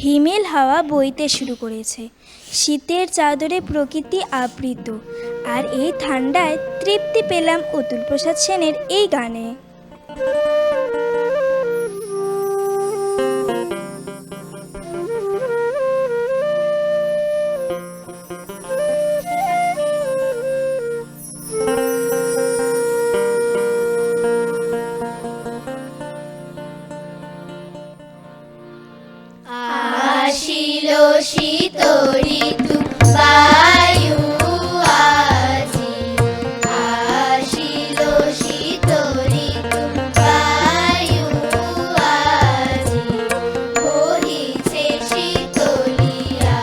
হিমেল হাওয়া বইতে শুরু করেছে। শীতের চাদরে প্রকৃতি আবৃত, আর এই ঠান্ডায় তৃপ্তি পেলাম অতুল প্রসাদ সেনের এই গানে। আসিল শীত ঋতু বায়ু আজি, আসিল শীত ঋতু বায়ু আজি, বহিছে শীতলিয়া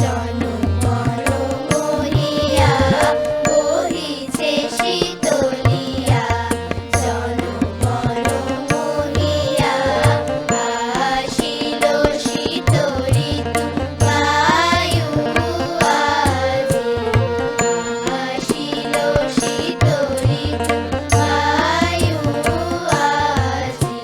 জনমন মোহিয়া, বহিছে শীতলিয়া জনমন মোহিয়া, আসিল শীত ঋতু বায়ু আজি, আসিল শীত ঋতু বায়ু আজি।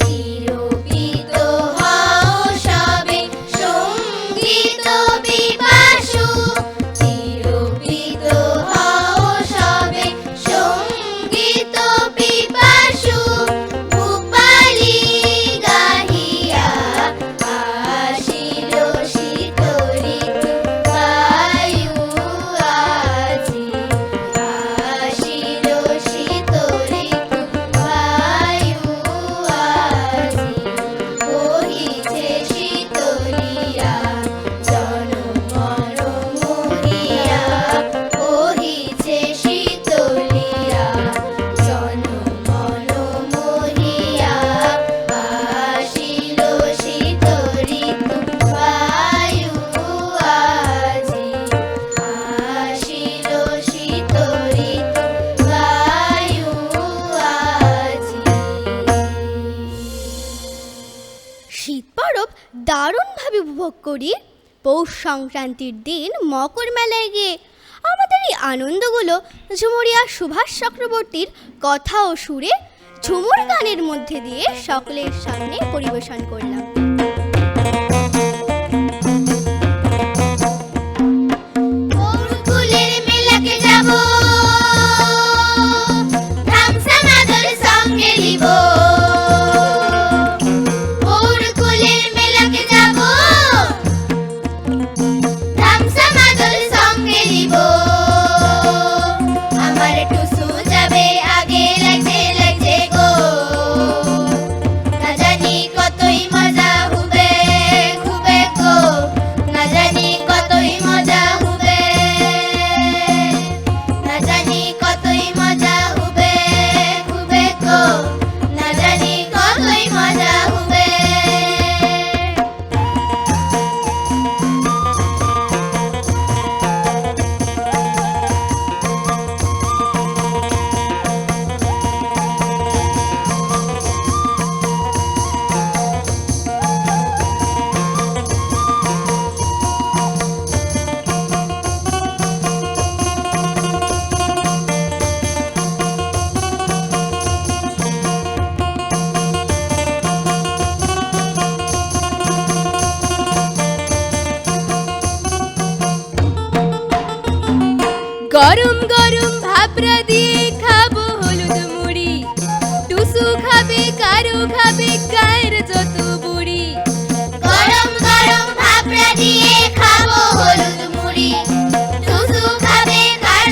চিরবিত হও সবে সঙ্গীত পিপাসু, চিরবিত হও সবে সঙ্গীত পিপাসু, ভূপালী গাহিয়া আসিল শীত ঋতু বায়ু আজি, আসিল শীত ঋতু বায়ু আজি, বহিছে শীতলিয়া জনমন মোহিয়া, বহিছে শীতলিয়া জনমন মোহিয়া, আসিল শীত ঋতু বায়ু আজি, আসিল শীত ঋতু বায়ু আজি। শীত পরব দারুণভাবে উপভোগ করি পৌষ সংক্রান্তির দিন মকর মেলায় গিয়ে। আমাদের এই আনন্দগুলো ঝুমুরিয়া সুভাষ চক্রবর্তীর কথা ও সুরে ঝুমুর গানের মধ্যে দিয়ে সকলের সামনে পরিবেশন করলাম। বরকুলের মেলাকে যাব, ধামসা মাদল সঙ্গে নিব, বরকুলের মেলাকে যাব, ধামসা মাদল সঙ্গে নিব, আমার টুসু যাবে আগে লাগছে লাগছে গো, না জানি কতই মজা হবে খুবে গো, না জানি কতই মজা হবে, না জানি কতই মজা হবে খুবে গো, না জানি কতই মজা হবে। গরম গরম ভাপরা দিয়ে খাবো হলুদ মুড়ি, টুসু খাবে কারো খাবে গায়ের যত বুড়ি। গরম গরম ভাপড়া দিয়ে খাবো হলুদ মুড়ি, টুসু খাবে কারো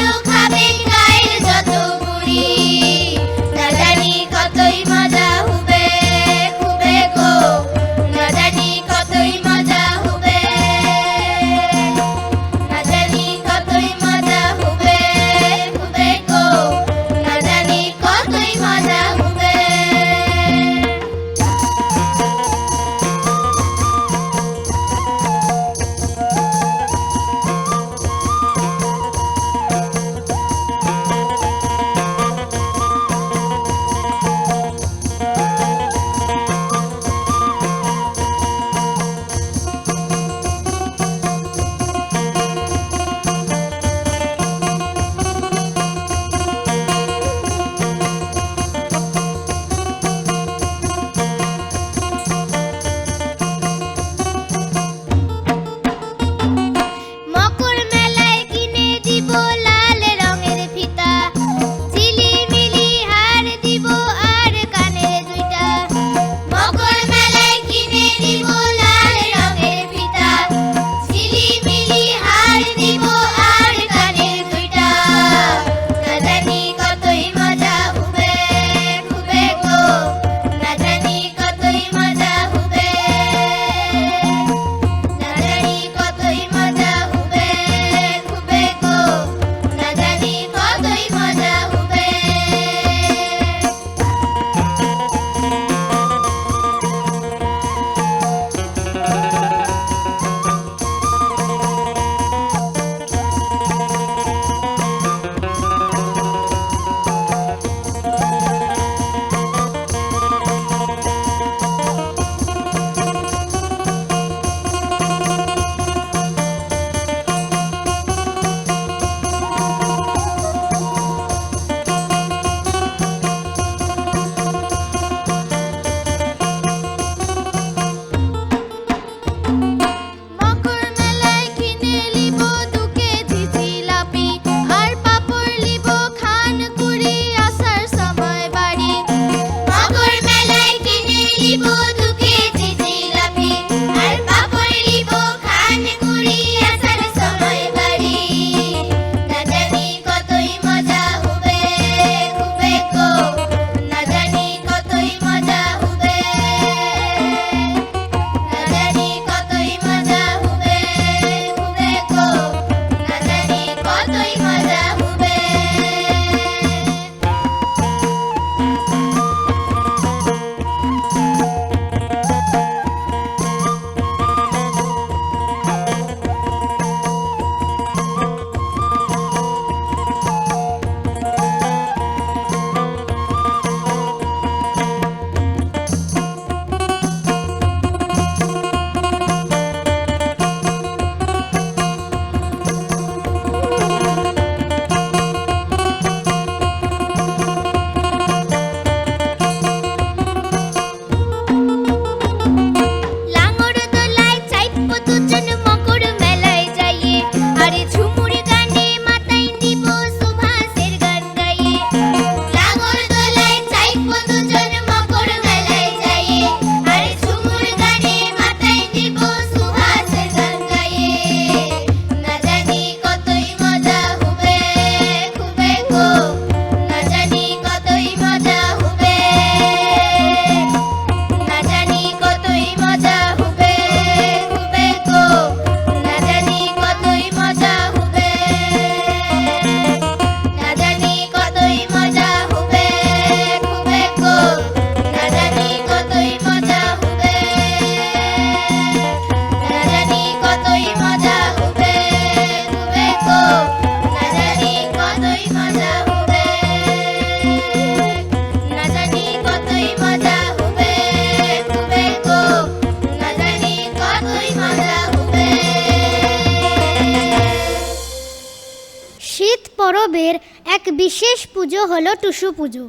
শীত পরবের এক বিশেষ পুজো হলো টুসু পুজো।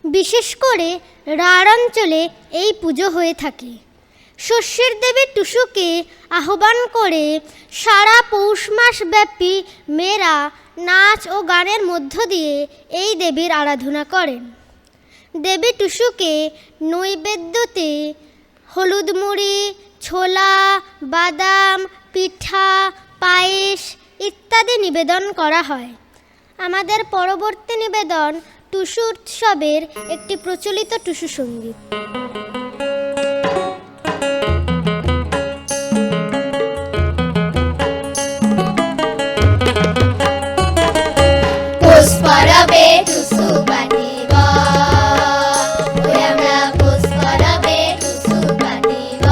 বিশেষ করে রাঢ় অঞ্চলে এই পুজো হয়ে থাকে। শস্যের দেবী টুসুকে আহ্বান করে সারা পৌষ মাস ব্যাপী মেয়েরা নাচ ও গানের মধ্য দিয়ে এই দেবীর আরাধনা করেন। দেবী টুসুকে নৈবেদ্যতে হলুদ মুড়ি, ছোলা, বাদাম, পিঠা, পায়েস ইত্যাদি নিবেদন করা হয়। আমাদের পরবর্তী নিবেদন টুসু উৎসবের একটি প্রচলিত টুসু সঙ্গীত। পৌষ পরবে টুসু পাটিব, ওই আমরা পৌষ পরবে টুসু পাটিব,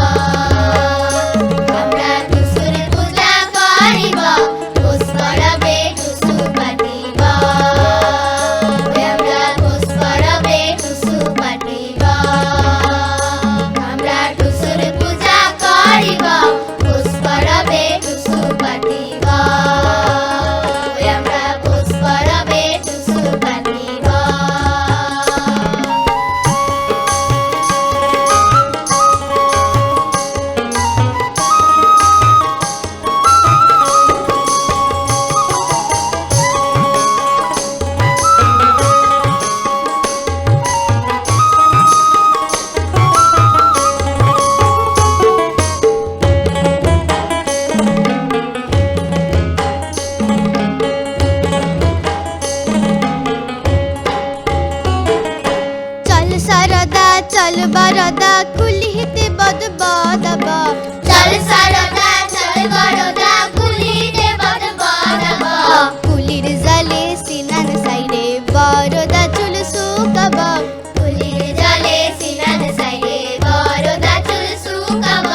আমরা টুসুর পূজা করিব, পৌষ পরবে টুসু পাটিব, ওই আমরা পৌষ পরবে টুসু পাটিব, আমরা টুসুর পূজা করিব, পৌষ পরবে টুসু পাটিব, ওই আমরা পৌষ পরবে টুসু পাটিব। চল সারদা চল বারদা কুলিতে বদবদবা, চল সারদা চল বরদা কুলিতে বদবদবা, কুলির জলে সিনান সাইরে বরদা চুল শুকাবা, কুলির জলে সিনান সাইরে বরদা চুল শুকাব,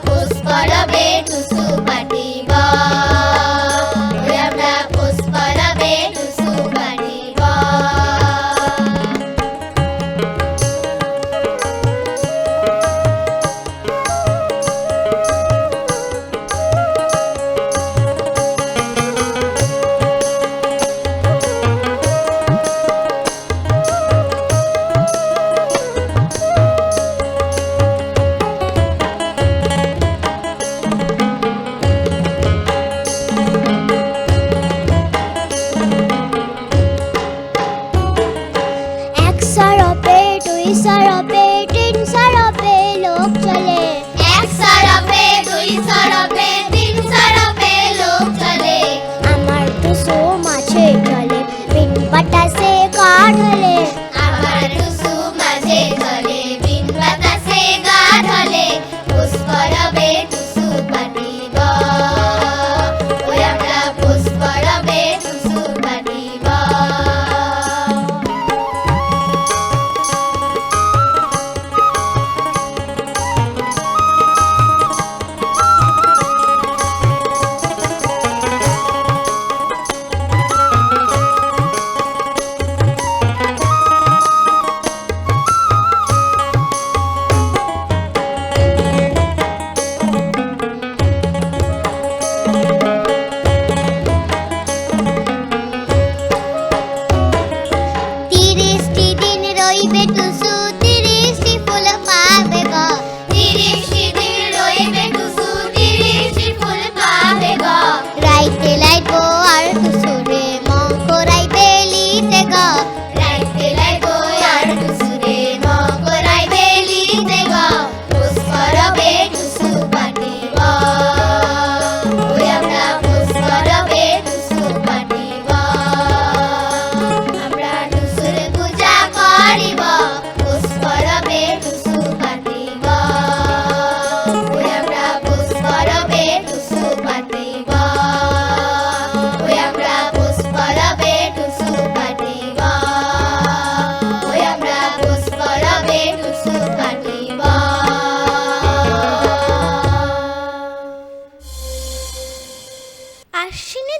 পৌষ পরবে টুসু পাটিব, ওই আমরা পৌষ পরবে টুসু পাটিব। এক সরপে দুই সরপে তিন সরপে লোক চলে, এক সরপে দুই সরপে তিন সরপে লোক চলে, আমার টুসু মাঝে চলে বিন বাতাসে গা ঢলে, আমার টুসু মাঝে চলে বিন বাতাসে গা ঢলে, পৌষ পরবে টুসু পাটিব, ওই আমরা পৌষ পরবে টুসু পাটিব।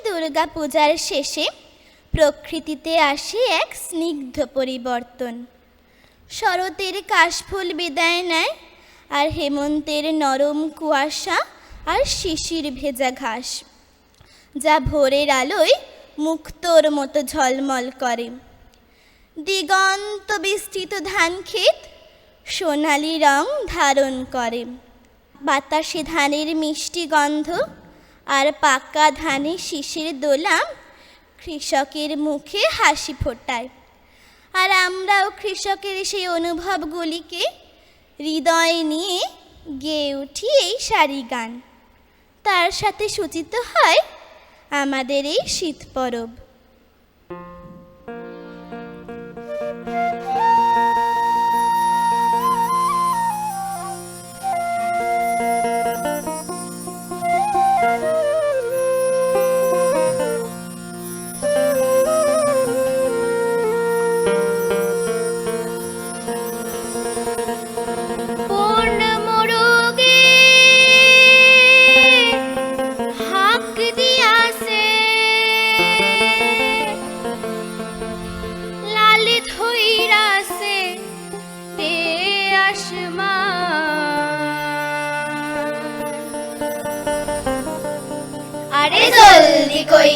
দুর্গাপূজার শেষে প্রকৃতিতে আসে এক স্নিগ্ধ পরিবর্তন। শরতের কাশফুল বিদায় নেয়, আর হেমন্তের নরম কুয়াশা আর শিশির ভেজা ঘাস, যা ভোরের আলোয় মুক্তোর মতো ঝলমল করে। দিগন্ত বিস্তৃত ধান ক্ষেত সোনালি রং ধারণ করে। বাতাসে ধানের মিষ্টি গন্ধ আর পাকা ধানের শীষের দোলা কৃষকের মুখে হাসি ফোটায়। আর আমরাও কৃষকের সেই অনুভবগুলিকে হৃদয়ে নিয়ে গেয়ে উঠি এই সারি গান। তার সাথে সূচিত হয় আমাদের এই শীত পরব। আরে জলদি কই